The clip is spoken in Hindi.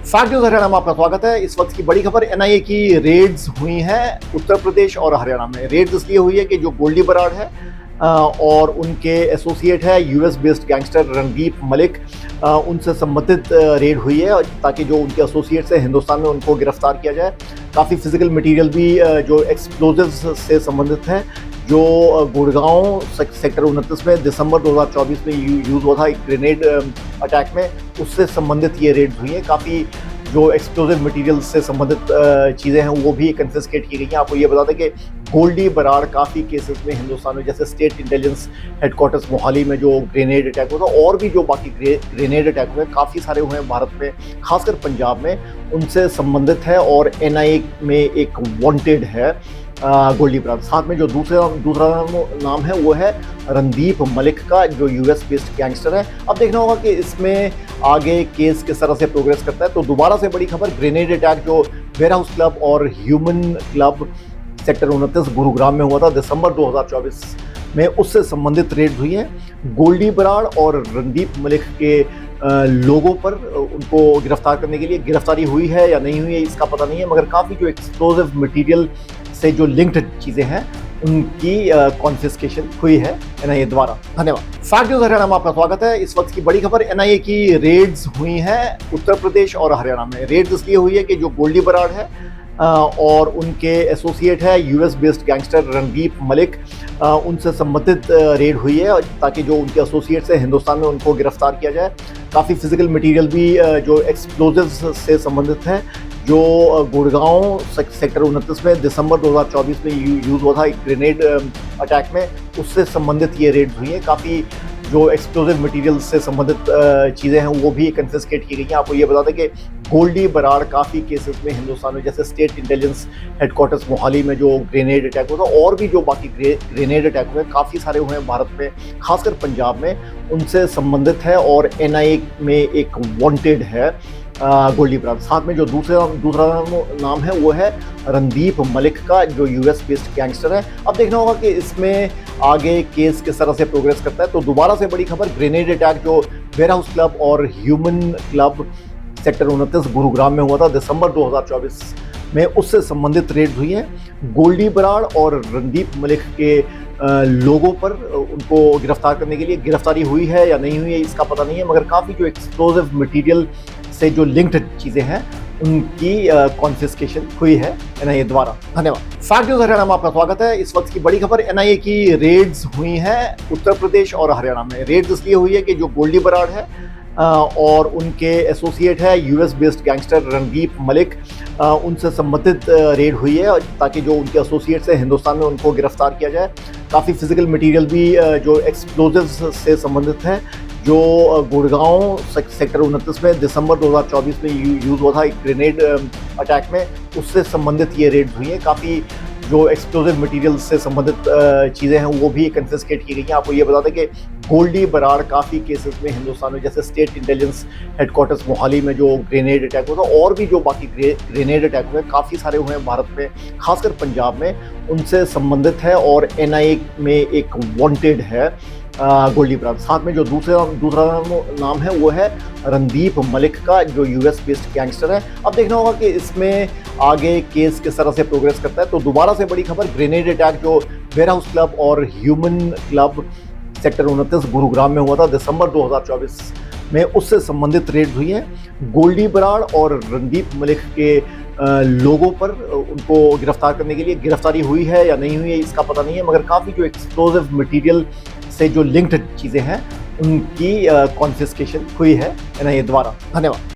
फैक्ट न्यूज हरियाणा में आपका स्वागत है। इस वक्त की बड़ी खबर एनआईए की रेड्स हुई हैं उत्तर प्रदेश और हरियाणा में। रेड्स इसलिए हुई है कि जो गोल्डी बराड़ है और उनके एसोसिएट है US based gangster Randeep Malik, उनसे संबंधित रेड हुई है ताकि जो उनके एसोसिएट्स हैं हिंदुस्तान में उनको गिरफ्तार किया जाए। काफ़ी फिजिकल मटेरियल भी जो एक्सप्लोजिव्स से संबंधित है, जो गुड़गांव सेक्टर 29 में दिसंबर 2024 में यूज़ हुआ था एक ग्रेनेड अटैक में, उससे संबंधित ये रेड हुई है। काफ़ी जो एक्सप्लोजिव मटेरियल से संबंधित चीज़ें हैं वो भी कन्फिस्केट की गई हैं। आपको ये बता दें कि गोल्डी बराड़ काफ़ी केसेस में हिंदुस्तान में, जैसे स्टेट इंटेलिजेंस हेडक्वार्टर्स मोहाली में जो ग्रेनेड अटैक हुआ था और भी जो बाकी ग्रेनेड अटैक हुए काफ़ी सारे हुए हैं भारत में, खासकर पंजाब में, उनसे संबंधित है और एनआईए में एक वांटेड है गोल्डी बराड़। साथ में जो दूसरा नाम है वो है रणदीप मलिक का, जो यूएस बेस्ड गैंगस्टर है। अब देखना होगा कि इसमें आगे केस किस तरह से प्रोग्रेस करता है। तो दोबारा से बड़ी खबर, ग्रेनेड अटैक जो वेयर हाउस क्लब और ह्यूमन क्लब सेक्टर 29 गुरुग्राम में हुआ था दिसंबर 2024 में, उससे संबंधित रेड हुई है। गोल्डी बराड़ और रणदीप मलिक के लोगों पर उनको गिरफ्तार करने के लिए गिरफ्तारी हुई है या नहीं हुई है इसका पता नहीं है, मगर काफ़ी जो एक्सप्लोजिव मटेरियल से जो लिंक्ड चीज़ें हैं उनकी कॉन्फिस्केशन हुई है एनआईए द्वारा। धन्यवाद। फैक्ट न्यूज हरियाणा में आपका स्वागत है। इस वक्त की बड़ी खबर, एनआईए की रेड्स हुई हैं उत्तर प्रदेश और हरियाणा में। रेड्स इसलिए हुई है कि जो गोल्डी बराड़ है और उनके एसोसिएट है US based gangster Randeep Malik, उनसे संबंधित रेड हुई है ताकि जो उनके एसोसिएट्स हैं हिंदुस्तान में उनको गिरफ्तार किया जाए। काफ़ी फिजिकल मटेरियल भी जो एक्सप्लोजिव्स से संबंधित है, जो गुड़गांव सेक्टर 29 में दिसंबर 2024 में यूज़ हुआ था एक ग्रेनेड अटैक में, उससे संबंधित ये रेड हुई है। काफ़ी जो एक्सप्लोजिव मटेरियल से संबंधित चीज़ें हैं वो भी कन्फिस्केट की गई हैं। आपको ये बता दें कि गोल्डी बराड़ काफ़ी केसेस में हिंदुस्तान में, जैसे स्टेट इंटेलिजेंस हेडक्वार्टर्स मोहाली में जो ग्रेनेड अटैक हुआ था और भी जो बाकी ग्रेनेड अटैक हुए काफ़ी सारे हुए हैं भारत में, खासकर पंजाब में, उनसे संबंधित है और एनआईए में एक वांटेड है गोल्डी बराड़। साथ में जो दूसरा नाम है वो है रणदीप मलिक का, जो यूएस बेस्ड गैंगस्टर है। अब देखना होगा कि इसमें आगे केस किस तरह से प्रोग्रेस करता है। तो दोबारा से बड़ी खबर, ग्रेनेड अटैक जो वेयर हाउस क्लब और ह्यूमन क्लब सेक्टर 29 गुरुग्राम में हुआ था दिसंबर 2024 में, उससे संबंधित रेड हुई है। गोल्डी बराड़ और रणदीप मलिक के लोगों पर उनको गिरफ्तार करने के लिए गिरफ्तारी हुई है या नहीं हुई है इसका पता नहीं है, मगर काफ़ी जो एक्सप्लोजिव मटेरियल से जो लिंक्ड चीज़ें हैं उनकी कॉन्फिस्केशन हुई है एनआईए द्वारा। धन्यवाद। फैक्ट न्यूज हरियाणा में आपका स्वागत है। इस वक्त की बड़ी खबर, एनआईए की रेड्स हुई हैं उत्तर प्रदेश और हरियाणा में। रेड्स इसलिए हुई है कि जो गोल्डी बराड़ है और उनके एसोसिएट है US based gangster Randeep Malik, उनसे संबंधित रेड हुई है ताकि जो उनके एसोसिएट्स हैं हिंदुस्तान में उनको गिरफ्तार किया जाए। काफ़ी फिजिकल मटेरियल भी जो एक्सप्लोजिव्स से संबंधित है, जो गुड़गांव सेक्टर 29 में दिसंबर 2024 में यूज़ हुआ था एक ग्रेनेड अटैक में, उससे संबंधित ये रेड हुई है। काफ़ी जो एक्सप्लोजिव मटेरियल से संबंधित चीज़ें हैं वो भी कन्फिस्केट की गई हैं। आपको ये बता दें कि गोल्डी बराड़ काफ़ी केसेस में हिंदुस्तान में, जैसे स्टेट इंटेलिजेंस हेडक्वार्टर्स मोहाली में जो ग्रेनेड अटैक हुआ था और भी जो बाकी ग्रेनेड अटैक हुए काफ़ी सारे हुए हैं भारत में, खासकर पंजाब में, उनसे संबंधित है और एनआईए में एक वांटेड है गोल्डी बराड़। साथ में जो दूसरा नाम है वो है रणदीप मलिक का, जो यूएस बेस्ड गैंगस्टर है। अब देखना होगा कि इसमें आगे केस किस तरह से प्रोग्रेस करता है। तो दोबारा से बड़ी खबर, ग्रेनेड अटैक जो वेयर हाउस क्लब और ह्यूमन क्लब सेक्टर 29 गुरुग्राम में हुआ था दिसंबर 2024 में, उससे संबंधित रेड हुई है। गोल्डी बराड़ और रणदीप मलिक के लोगों पर उनको गिरफ्तार करने के लिए गिरफ्तारी हुई है या नहीं हुई है इसका पता नहीं है, मगर काफ़ी जो एक्सप्लोजिव मटेरियल से जो लिंक्ड चीज़ें हैं उनकी कॉन्फिस्केशन हुई है एनआईए द्वारा। धन्यवाद।